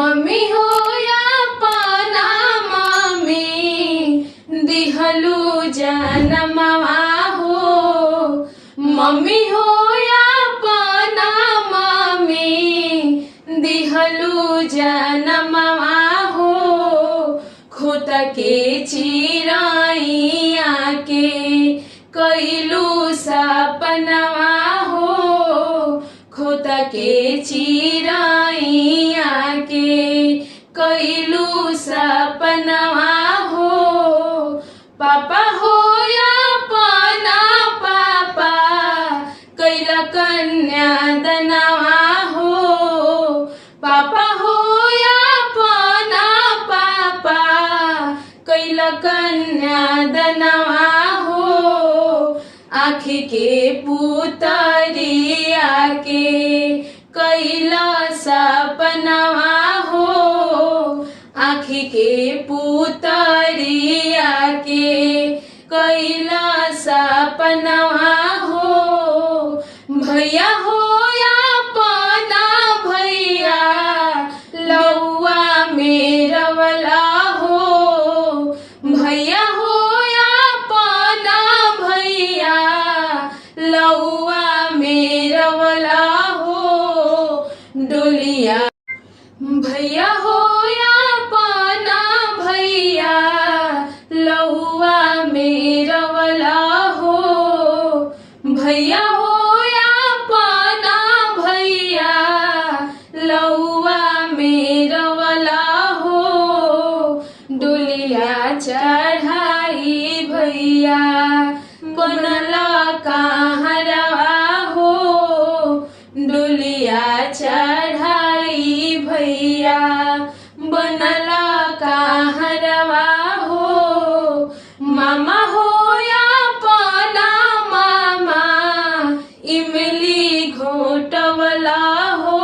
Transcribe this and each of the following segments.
Mummy हो या पाना मम्मी दिहलू जनमवा हो। मम्मी हो या पाना मम्मी दिहलू जनमवा हो। खोत के चिराइया के कैलू सपनवा हो। खोत के चिराइया के कैलू सपनवा हो। पापा हो या पाना पापा कैला कन्या दनवा हो। पापा हो या पाना पापा कैला कन्या दनवा हो। आँखी के पुतरिया के कैला सपनवा हो। आँखी के पुतरिया के कैला सपनवा हो। भैया हो या पाना भैया लौआ मेरवला हो। भैया हो या पाना भैया लौआ मेरवला हो। डोलिया भैया हो या पाना भैया लौआ मेरवला हो। भैया हो या पाना भैया लौआ मेरवला हो। डोलिया चढ़ाई भैया बनला कहरवा हो। डोलिया चढ़ाई भैया बनला कहरवा हो। मामा हो या पाना मामा इमली घोटवला हो।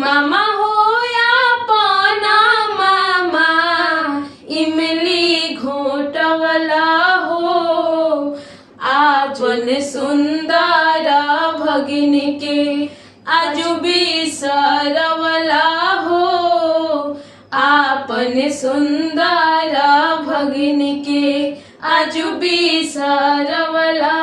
मामा हो या पाना मामा इमली घोटवला हो। आपन सुंदर भगिन के आजू बिसरवला हो। आपन सुंदर भगिन के आजू बिसरवला